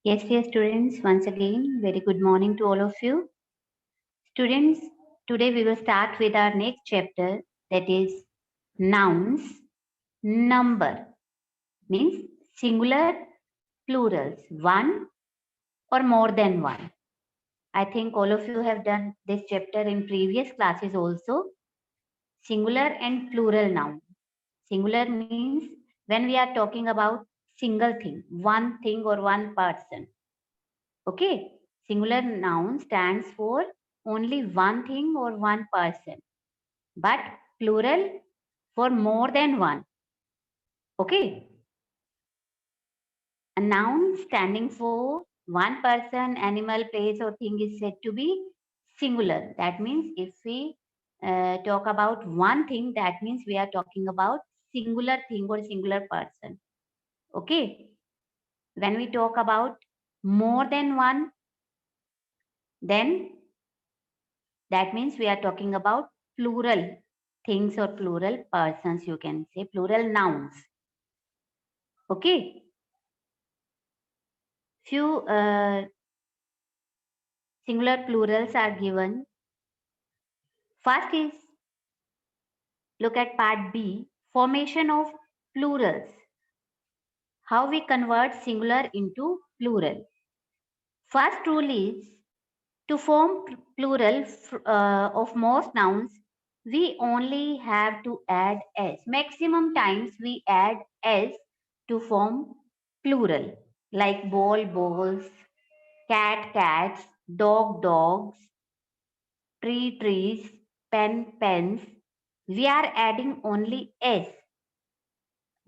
Yes, dear students, once again, very good morning to all of you. Students, today we will start with our next chapter, that is nouns, number, means singular, plurals, one or more than one. I think all of you have done this chapter in previous classes also. Singular and plural noun. Singular means when we are talking about single thing, one thing or one person. Okay, singular noun stands for only one thing or one person, but plural for more than one. Okay, a noun standing for one person, animal, place, or thing is said to be singular. That means if we talk about one thing, that means we are talking about singular thing or singular person. Okay, when we talk about more than one, then that means we are talking about plural things or plural persons, you can say plural nouns. Okay, few singular plurals are given. First is, look at part B, formation of plurals. How we convert singular into plural. First rule is to form plural of most nouns, we only have to add s. Maximum times we add s to form plural, like ball, balls, cat, cats, dog, dogs, tree, trees, pen, pens. We are adding only s.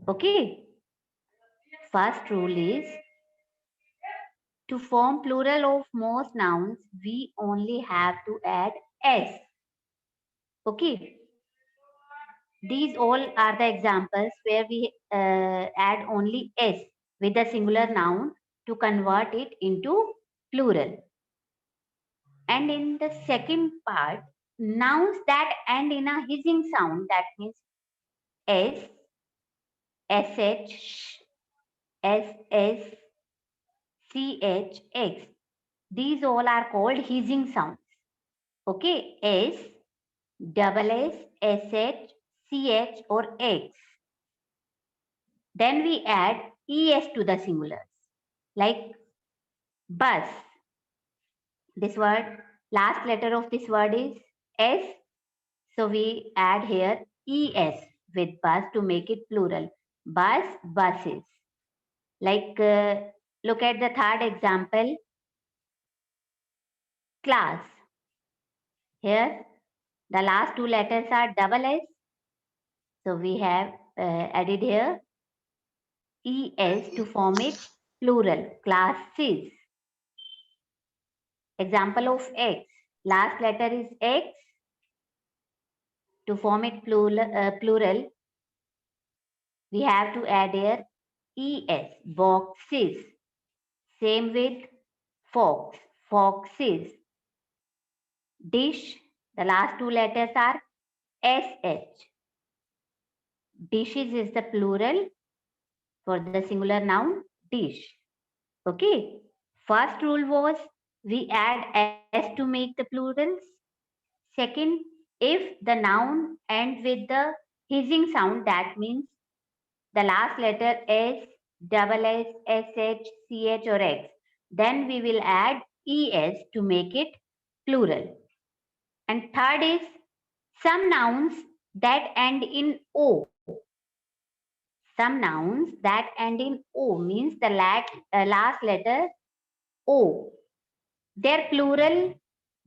Okay. First rule is to form plural of most nouns, we only have to add s. Okay. These all are the examples where we add only s with a singular noun to convert it into plural. And in the second part, nouns that end in a hissing sound, that means s, sh, ss, ch, x. These all are called hissing sounds. Okay, s, double s, sh, ch or x. Then we add es to the singulars, like bus. This word, last letter of this word is s. So we add here es with bus to make it plural. Bus, buses. Like look at the third example, class. Here the last two letters are double s. So we have added here es to form it plural, classes. Example of x. Last letter is x. To form it plural, we have to add here es, boxes. Same with fox, foxes. Dish, the last two letters are sh. Dishes is the plural for the singular noun dish. Okay. First rule was we add s to make the plurals. Second, if the noun ends with the hissing sound, that means the last letter s, double s, sh, ch or x, then we will add es to make it plural. And third is some nouns that end in o. Some nouns that end in o means the last letter o. They're plural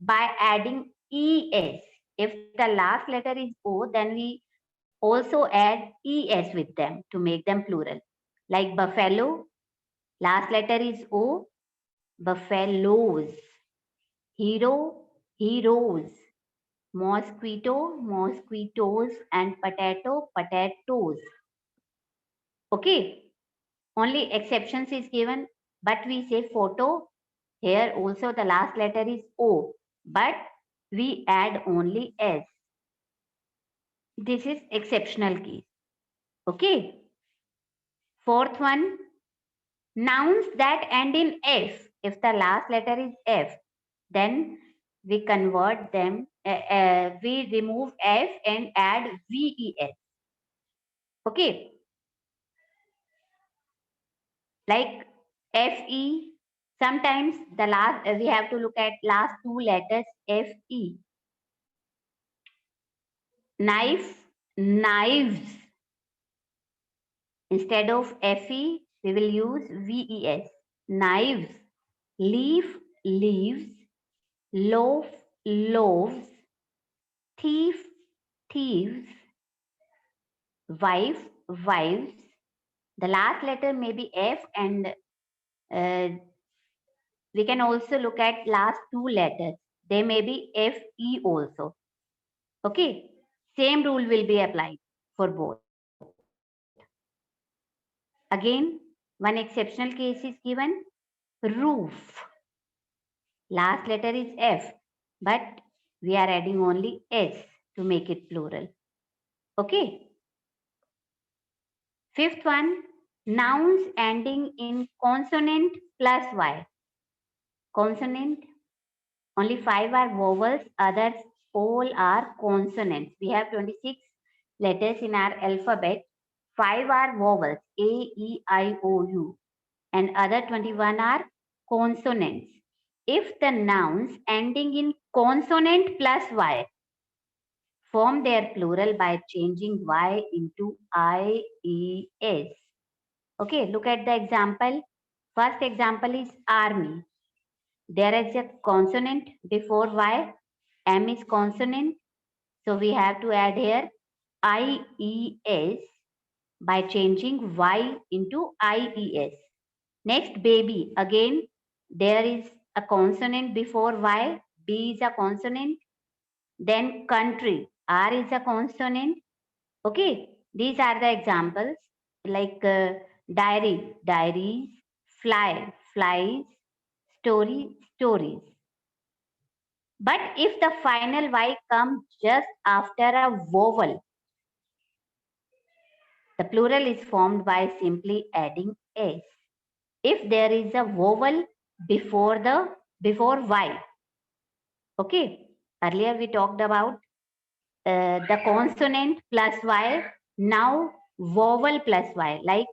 by adding es. If the last letter is o, then we also add es with them to make them plural. Like buffalo, last letter is o, buffaloes. Hero, heroes. Mosquito, mosquitoes, and potato, potatoes. Okay, only exceptions is given, but we say photo. Here also the last letter is O, but we add only S. This is exceptional case. Okay. Fourth one, Nouns that end in F, if the last letter is F, then we convert them, we remove F and add VES. Okay, like FE, sometimes the last, we have to look at last two letters FE. Knife, knives. Instead of FE, we will use VES. Knives, leaf, leaves, loaf, loaves, thief, thieves, wife, wives. The last letter may be F, and we can also look at last two letters. They may be FE also. Okay, same rule will be applied for both. Again, one exceptional case is given, roof. Last letter is F, but we are adding only S to make it plural. Okay. Fifth one, nouns ending in consonant plus Y. Consonant, only 5 are vowels, others all are consonants. We have 26 letters in our alphabet. 5 are vowels, A, E, I, O, U, and other 21 are consonants. If the nouns ending in consonant plus Y form their plural by changing Y into IES. Okay, look at the example. First example is army. There is a consonant before Y. M is consonant. So we have to add here IES by changing Y into IES. Next, baby. Again, there is a consonant before Y. B is a consonant. Then country. R is a consonant. Okay, these are the examples like diary, diaries, fly, flies, story, stories. But if the final Y comes just after a vowel, the plural is formed by simply adding S. If there is a vowel before Y, okay. Earlier we talked about the consonant plus Y. Now vowel plus Y. Like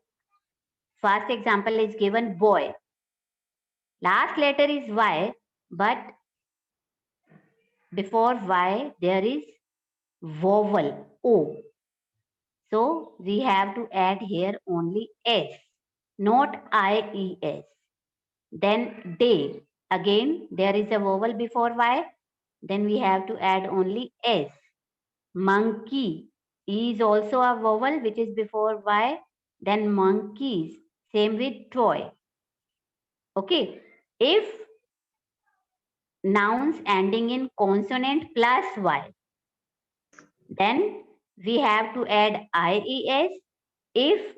first example is given boy. Last letter is Y, but before Y there is vowel O. So we have to add here only S, not IES. Then day. Again, there is a vowel before Y. Then we have to add only S. Monkey. E is also a vowel which is before Y. Then monkeys. Same with toy. Okay. If nouns ending in consonant plus Y, then we have to add IES. If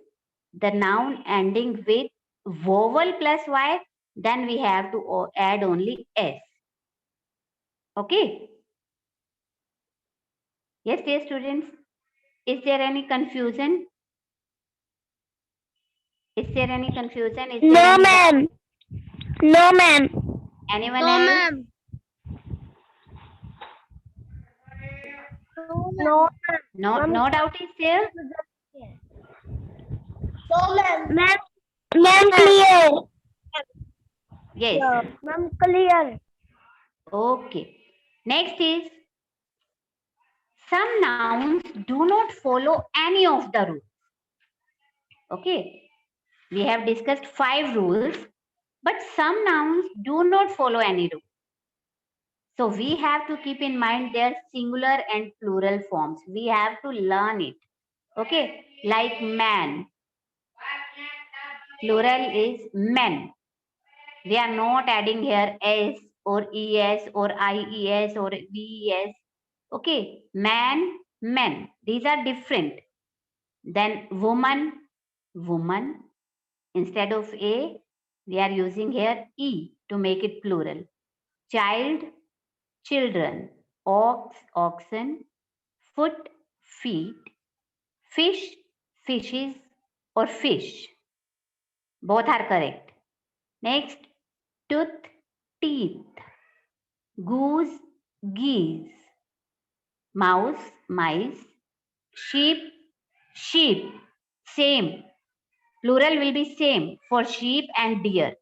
the noun ending with vowel plus Y, then we have to add only S. Okay. Yes, dear students. Is there any confusion? Is there any confusion? Is there No, any ma'am. No, ma'am. anyone No, else? ma'am. No, No doubt is there? no, ma'am. Ma'am, clear. Yes. Yeah, ma'am, clear. Okay. Next is some nouns do not follow any of the rules. Okay. We have discussed 5 rules, but some nouns do not follow any rule. So we have to keep in mind their singular and plural forms. We have to learn it. Okay. Like man. Plural is men. We are not adding here S or ES or IES or VES. Okay. Man, men. These are different. Then woman, woman. Instead of A, we are using here E to make it plural. Child, children. Ox, oxen. Foot, feet. Fish, fishes or fish. Both are correct. Next, tooth, teeth. Goose, geese. Mouse, mice. Sheep, sheep. Same. Plural will be same for sheep and deer.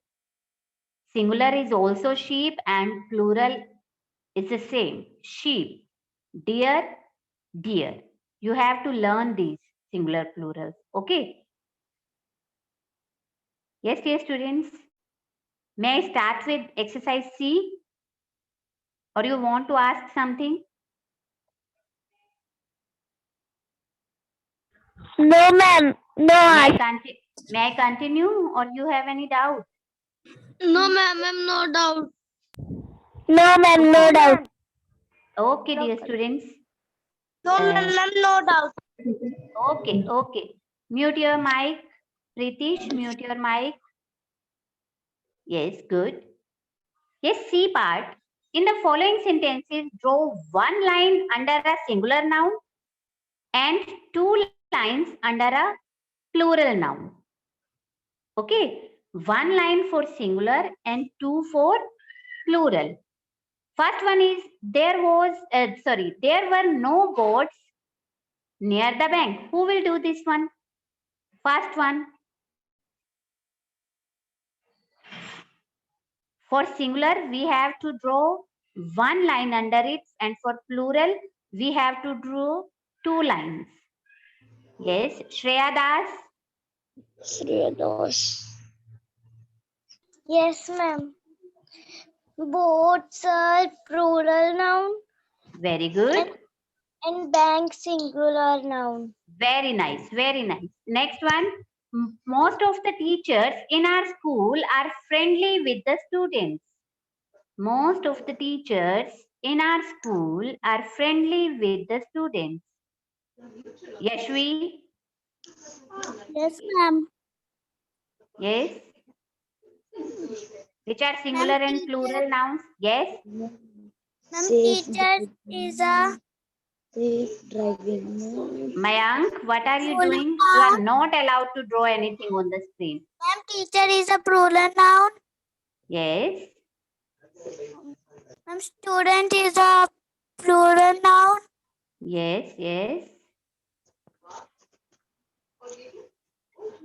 Singular is also sheep and plural is the same. Sheep, deer, deer. You have to learn these singular plurals. Okay. Yes, dear students. May I start with exercise C? Or you want to ask something? No, ma'am. No, May I continue or you have any doubt? no, ma'am. No doubt. No, ma'am. No doubt. Okay, dear students. No, ma'am. No doubt. Okay. Mute your mic. Pritish, mute your mic. Yes, good. Yes, C part. In the following sentences, draw one line under a singular noun and two lines under a plural noun. Okay, one line for singular and two for plural. First one is there were no boats near the bank. Who will do this one? First one. For singular, we have to draw one line under it, and for plural, we have to draw two lines. Yes, Shreya Das. Shreya Das. Yes, ma'am. Boats are plural noun. Very good. And bank singular noun. Very nice. Next one. Most of the teachers in our school are friendly with the students. Most of the teachers in our school are friendly with the students. Yashvi? Yes, ma'am. Yes. Which are singular and plural nouns? Yes. Ma'am, teacher is a safe driving. Mayank, what are you doing? You are not allowed to draw anything on the screen. Ma'am, teacher is a plural noun. Yes. Ma'am, student is a plural noun. Yes.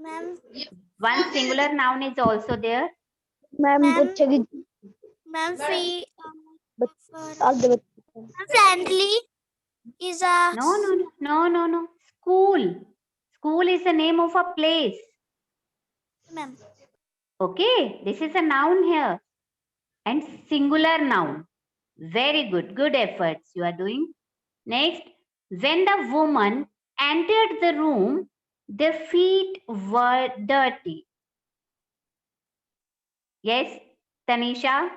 Ma'am, One singular noun is also there. ma'am, friendly is a No. School. School is the name of a place. ma'am. Okay, this is a noun here. And singular noun. Very good. Good efforts you are doing. Next, when the woman entered the room, their feet were dirty. Yes, Tanisha.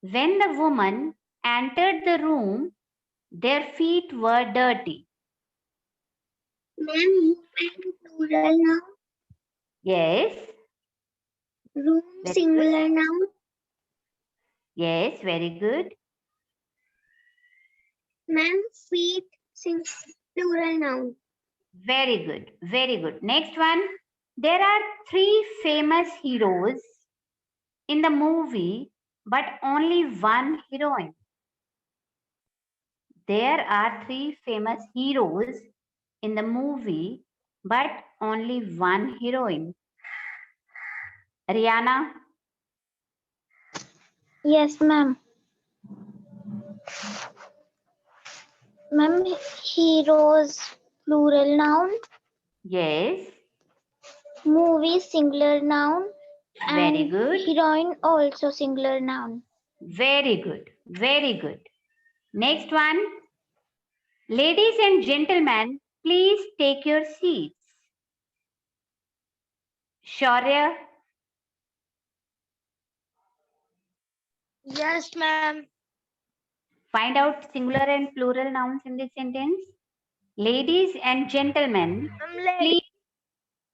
When the woman entered the room, their feet were dirty. Ma'am, plural noun. Yes. Room Very singular noun. Yes, very good. Ma'am, feet plural noun. Very good. Next one. There are three famous heroes in the movie, but only one heroine. There are three famous heroes in the movie, but only one heroine. Rihanna? Yes, ma'am. Ma'am, heroes plural noun. Yes. Movie singular noun. Very And good. heroine also singular noun. Very good. Next one. Ladies and gentlemen, please take your seats. Shaurya? Yes, ma'am. Find out singular and plural nouns in this sentence. Ladies and gentlemen, Ma'am, lady. please.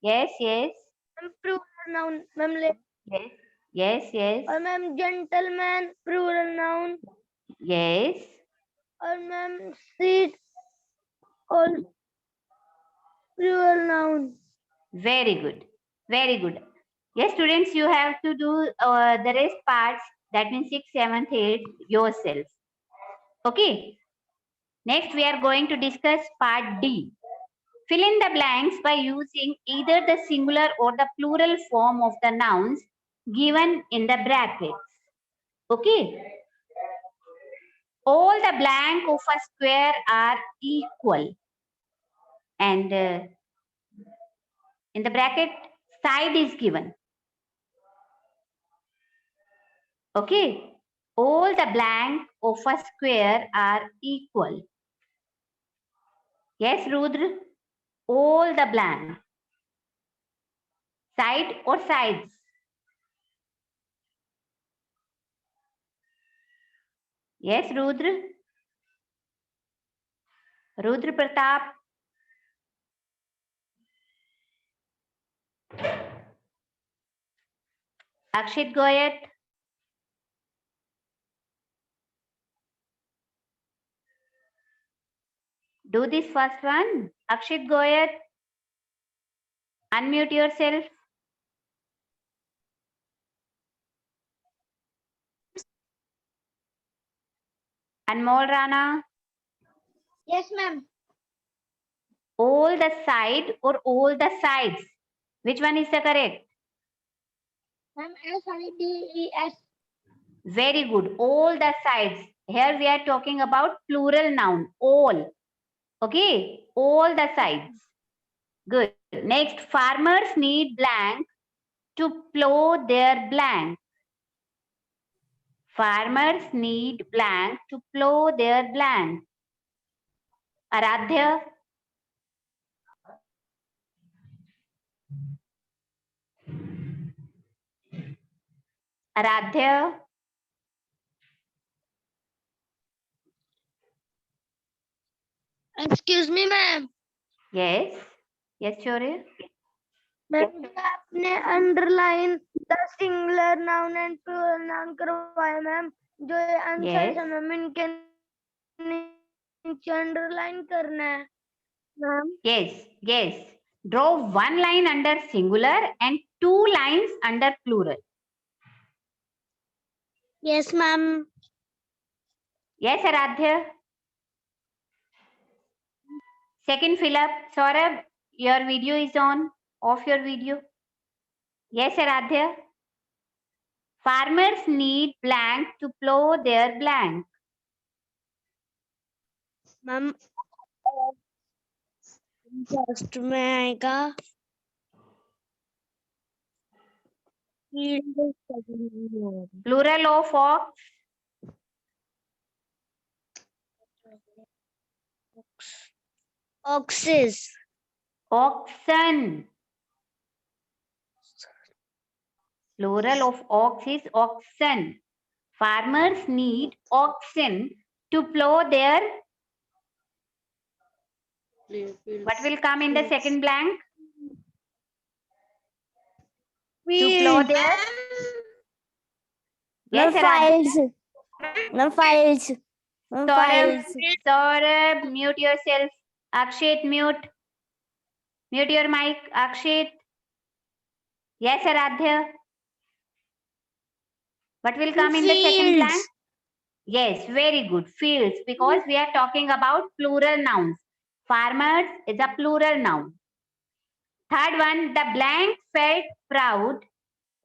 Yes. Ma'am, plural noun. Ma'am, Yes. or ma'am, gentleman plural noun. Yes. Or ma'am, seat all plural noun. Very good. Yes, students, you have to do the rest parts. That means 6th, 7th, 8th yourself. Okay. Next, we are going to discuss part D. Fill in the blanks by using either the singular or the plural form of the nouns given in the brackets. Okay. All the blank of a square are equal. And in the bracket, side is given. Okay. All the blank of a square are equal. Yes, Rudra? All the blank. Side or sides? Yes, Rudra? Rudra Pratap? Akshit Goyat? Do this first one. Akshit Goyat, unmute yourself. Anmol Rana, Yes, ma'am. all the side or all the sides? Which one is the correct? Ma'am, SIDES. Very good. All the sides. Here we are talking about plural noun. All. Okay. All the sides. Good. Next, farmers need blank to plow their blank. Farmers need blank to plow their blank. Aradhya? Aradhya? Excuse me, ma'am. Yes. Yes, Shorya? Ma'am आपने underline the singular noun and plural noun करवाया ma'am जो answer Yes. है ma'am इनके नीचे underline करना है ma'am Yes. Yes. Draw one line under singular and two lines under plural. Yes ma'am Yes, Aradhya? Second fill up. Saurabh, your video is on. Off your video. Yes, Aradhya? Farmers need blank to plow their blank. Ma'am first में आएगा Plural of ox. Oxes Oxen. Plural of ox is oxen. Farmers need oxen to plow their. What will come in the second blank? To plow their. Yes, Aradhya? files Saurabh, mute yourself. Akshit, mute. Mute your mic. Akshit. Yes, Aradhya. What will come in the second blank? Yes, very good. Fields, because we are talking about plural nouns. Farmers is a plural noun. Third one, the blank felt proud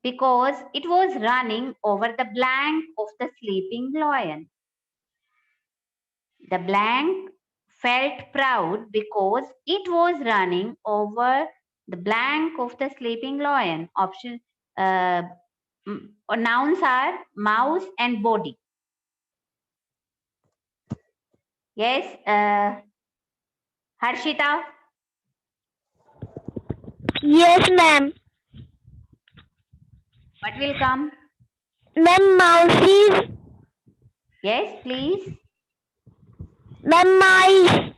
because it was running over the blank of the sleeping lion. The blank felt proud because it was running over the blank of the sleeping lion. Option nouns are mouse and body. Yes, Harshita. Yes, ma'am. What will come? Ma'am, mouses. Yes, please. Ma'am, mice.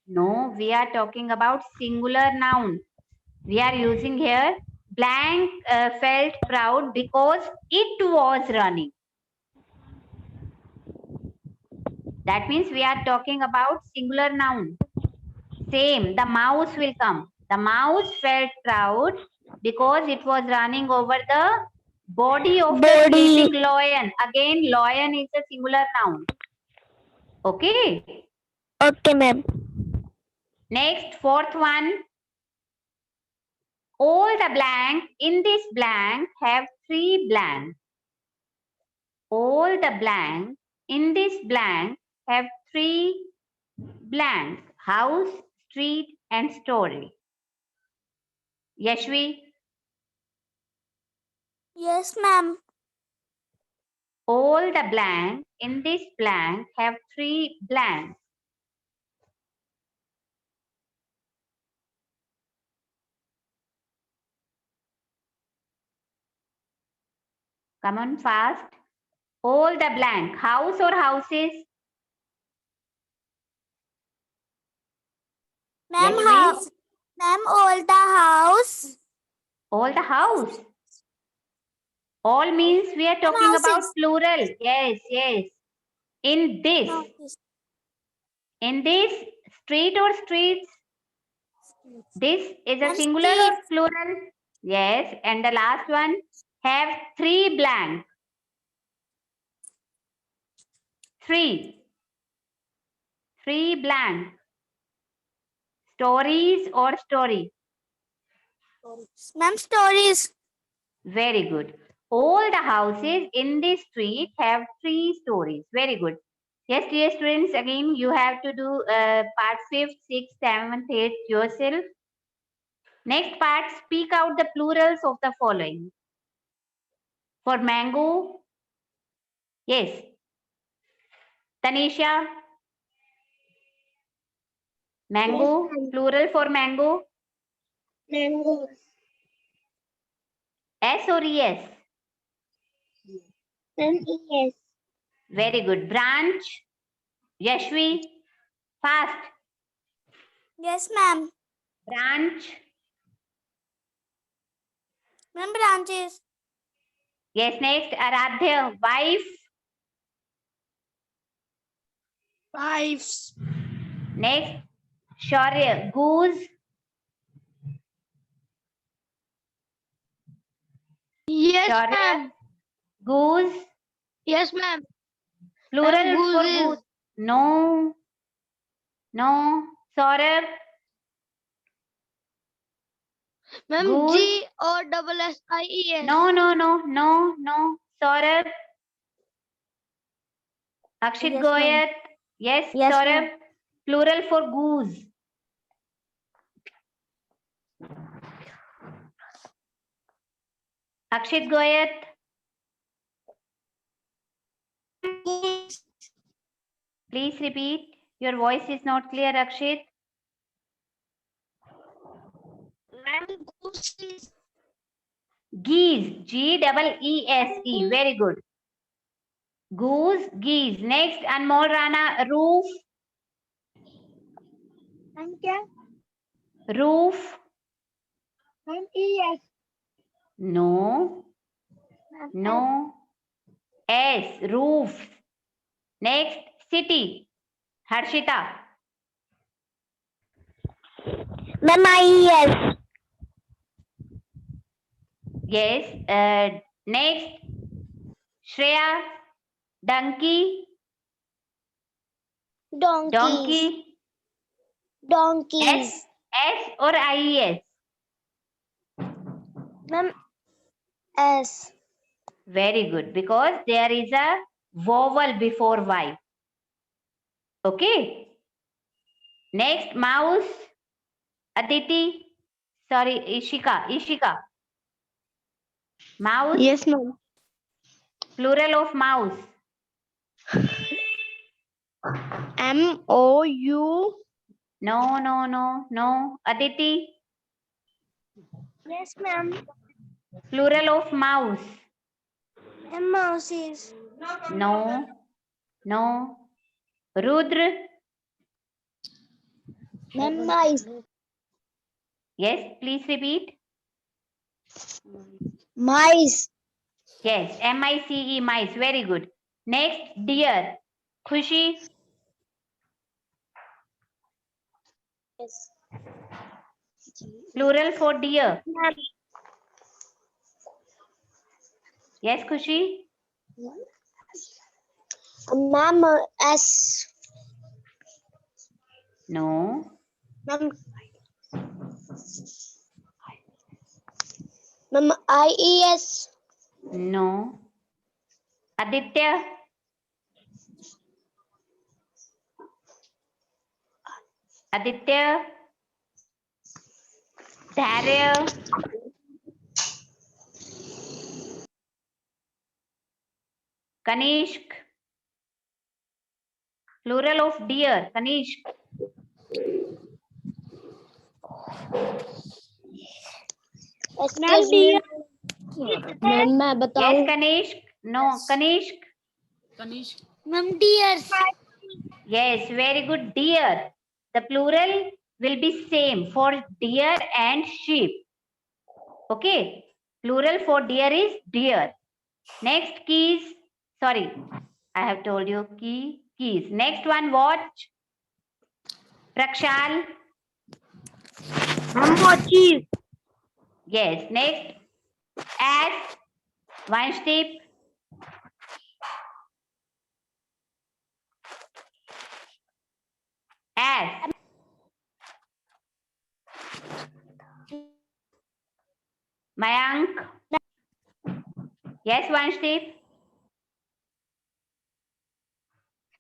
No, we are talking about singular noun. We are using here blank felt proud because it was running. That means we are talking about singular noun. Same, the mouse will come. The mouse felt proud because it was running over the body of the Body. sleeping lion. Again, lion is a singular noun. Okay. Okay, ma'am. Next, fourth one. All the blanks in this blank have three blanks. All the blanks in this blank have three blanks. House, street, and story. Yashvi, Yes, ma'am. all the blanks in this blank have three blanks. Come on, fast. All the blank. House or houses? Ma'am, Yashvi? Ma'am, all the house. All the house. All means we are talking about houses. plural. Yes, yes. In this street or streets, this is a Ma'am, singular or streets. plural? Yes. And the last one, have three blank. Three blank. Stories or story? Ma'am, stories. Very good. All the houses in this street have three stories. Very good. Yes, dear students, again, you have to do part 5th, 6th, 7th, 8th yourself. Next part, speak out the plurals of the following. For mango, yes. Tanisha, mango, Yes, plural for mango, mangoes. S or ES? Ma'am, yes. Very good. Branch, Yashvi, fast. Yes, ma'am. Branch, Ma'am, branches. yes, next, Aradhya, wife. Wives. Next, Shaurya, goose. Yes, Shaurya, ma'am. goose. Yes, ma'am. Plural for goose goose. No. No. Saurabh, Ma'am, goose. GOSSIES. No. Saurabh. Akshit Yes, Goyat. Yes, Yes, Saurabh. Plural for goose. Akshit Goyat. Please repeat. Your voice is not clear, Akshit. Geese. Geese. Very good. Goose, geese. Next, Anmol Rana. Roof. Roof. ES. No. No. S. Roof. Next, city. Harshita. Ma'am, IES. Yes. Next, Shreya. Donkey. Donkeys. Donkey. Donkeys. S or IES? Ma'am, S. Very good, because there is a vowel before Y. Okay. Next, mouse. Aditi. Sorry, Ishika. Mouse. Yes, ma'am. Plural of mouse. MOU. No. Aditi. Yes, ma'am. Plural of mouse. Mouses. No. Rudra. Ma'am, mice. Yes, please repeat. Mice. Yes, MICE, mice. Very good. Next, deer. Khushi. Yes. Plural for deer. Yes, Khushi? Ma'am, S. No. Ma'am, ma'am, IES. No. Aditya? Aditya? Dharya? Kanishk? Plural of deer. Kanishk? Excuse me. Ma'am मैं Yes, बताऊं. Kanishk? No, Kanishk? Ma'am deers. Yes, very good. Deer. The plural will be same for deer and sheep. Okay. Plural for deer is deer. Next, keys. Sorry, I have told you keys. Next one, watch. Prakshal. Ma'am, watches. Yes. Next, as. Vanshdeep. As. Mayank. Yes, Vanshdeep.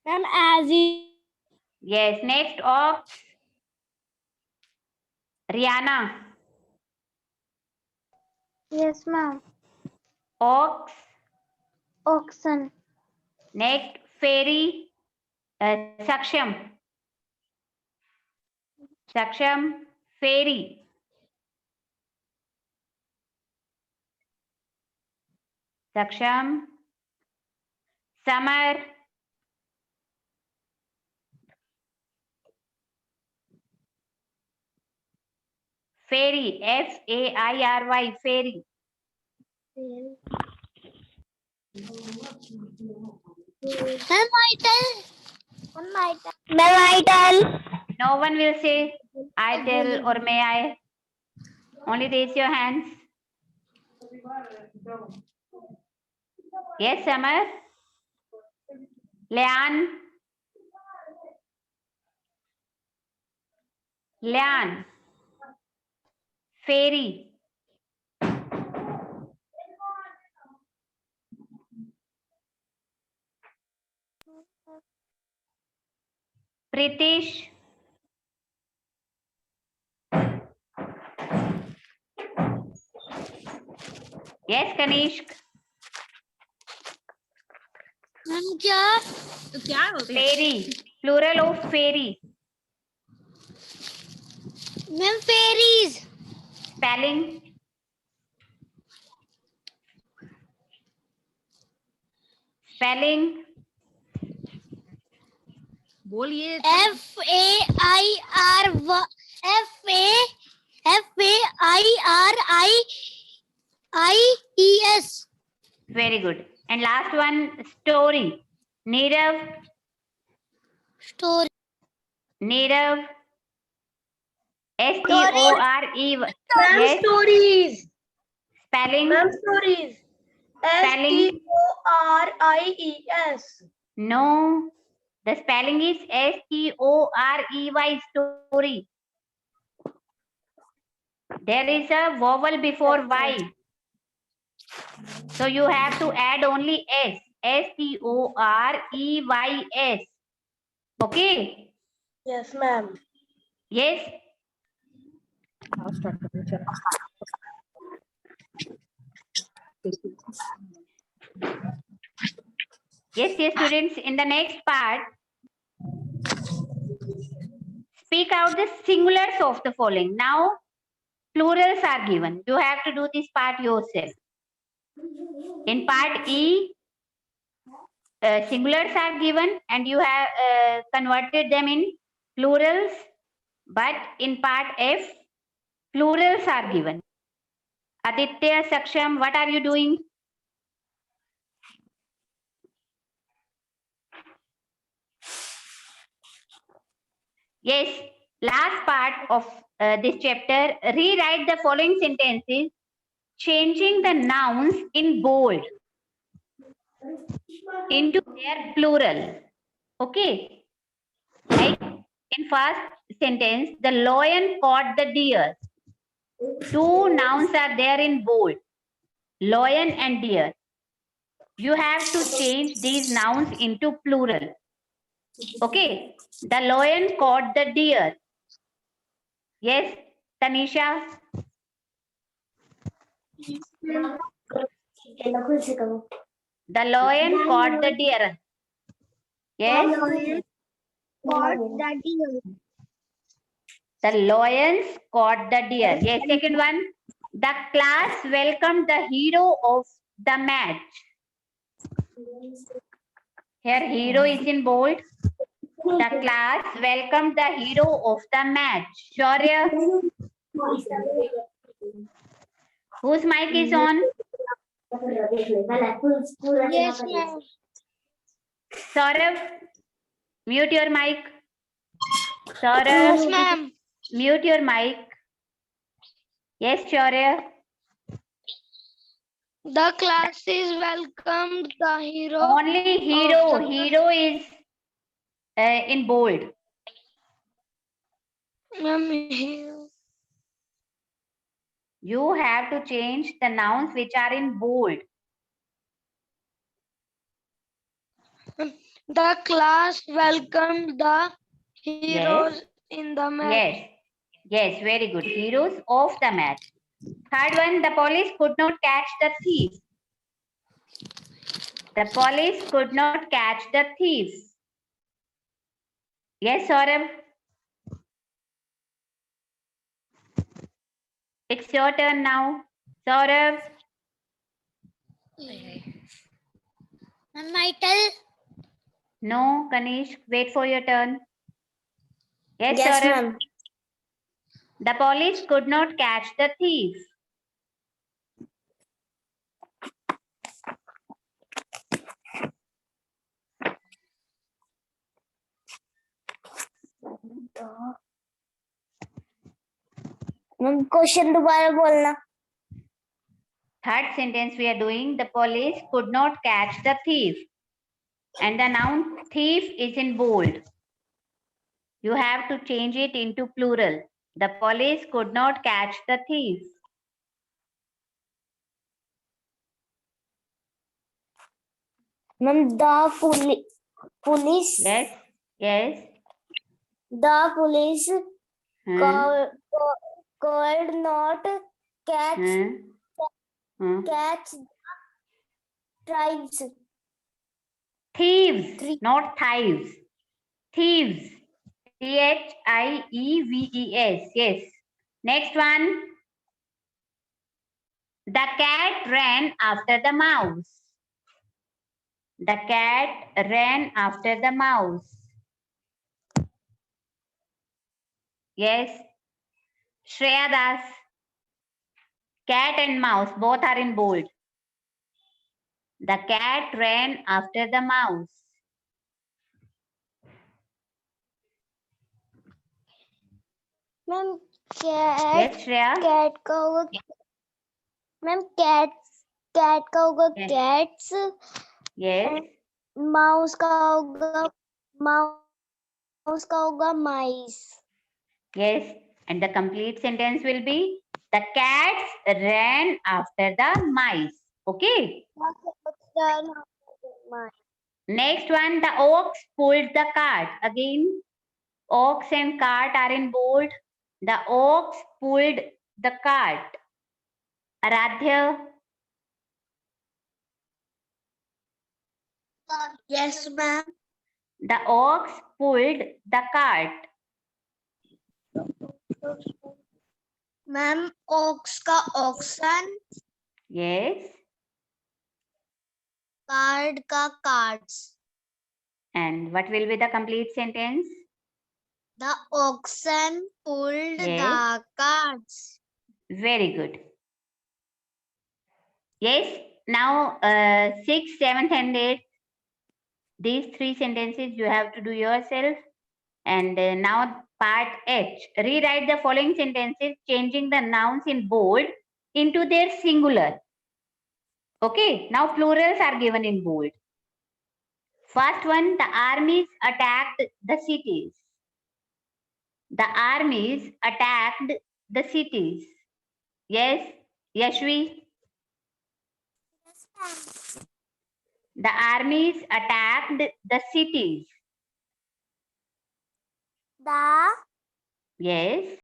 Ma'am, as is. Yes. Next, ox. Rihanna. Yes, ma'am. Ox. Oxen. Next, fairy. Saksham. Saksham, fairy. Saksham. Summer. Fairy. Fairy. Fairy. Ma'am, I tell. Ma'am, I tell. No one will say I tell or may I. Only raise your hands. Yes, Summer. Leanne. Leanne. Fairy. Pritish. Yes, Kanishk. Ma'am क्या तो क्या होता है? Fairy. Plural of fairy. Ma'am fairies. Spelling. Spelling. बोलिए। FAIRIES. Very good. And last one, story. Nirav. Story. Nirav. STORE. Ma'am, Yes. stories. Spelling. Ma'am, stories. Spelling. STORIES. No. The spelling is STOREY. Story. There is a vowel before Y. So you have to add only S. STOREYS. Okay. Yes, ma'am. Yes. Yes, students. In the next part, speak out the singulars of the following. Now, plurals are given. You have to do this part yourself. In part E, singulars are given and you have converted them in plurals. But in part F, plurals are given. Aditya, Saksham, what are you doing? Yes, last part of this chapter, rewrite the following sentences, changing the nouns in bold. into their plural. Okay. Like in first sentence, the lion caught the deer. Two nouns are there in bold. Lion and deer. You have to change these nouns into plural. Okay. The lion caught the deer. Yes, Tanisha. The lion caught the deer. Yes. The lions caught the deer. Yes. Second one. The class welcomed the hero of the match. Here, hero is in bold. The class welcomed the hero of the match. Shaurya, whose mic is on? Yes, ma'am. Saurav, mute your mic. Yes, Saurav, ma'am. mute your mic. Yes, Shaurya. The class is welcomed the hero. Only hero. of the- Hero is in bold. Ma'am, hero. You have to change the nouns which are in bold. The class welcomed the heroes in the match. Yes. Yes, very good. Heroes of the match. Third one, the police could not catch the thief. The police could not catch the thief. Yes, Saurav. It's your turn now. Saurav. Title. No, Kanish, wait for your turn. Yes, Yes, Saurav. ma'am. The police could not catch the thief. Ma'am question दोबारा बोलना. Third sentence we are doing, the police could not catch the thief. And the noun thief is in bold. You have to change it into plural. The police could not catch the thief. Ma'am, the police. Yes, yes. The police Hmm. could not catch Hmm. catch the tribes. Thieves, Three. not thieves. Thieves. Thieves. Yes. Next one. The cat ran after the mouse. The cat ran after the mouse. Yes. Shreya Das. Cat and mouse both are in bold. The cat ran after the mouse. Ma'am, Yes, Shreya. cat का होगा. Ma'am, cat का होगा Yes. cats. Yes. Mouse का होगा mice. Yes. And the complete sentence will be, the cats ran after the mice. Okay. Next one, the ox pulled the cart. Again, ox and cart are in bold. The ox pulled the cart. Aradhya. Yes, ma'am. The ox pulled the cart. Ma'am, ox का oxen. Yes. Card का cards. And what will be the complete sentence? The oxen pulled Yes. the carts. Very good. Yes. Now, 6th, 7th, and 8th. These three sentences you have to do yourself. And now part H. Rewrite the following sentences, changing the nouns in bold into their singular. Okay, now plurals are given in bold. First one, the armies attacked the cities. The armies attacked the cities. Yes, Yashvi. The armies attacked the cities. The Yes.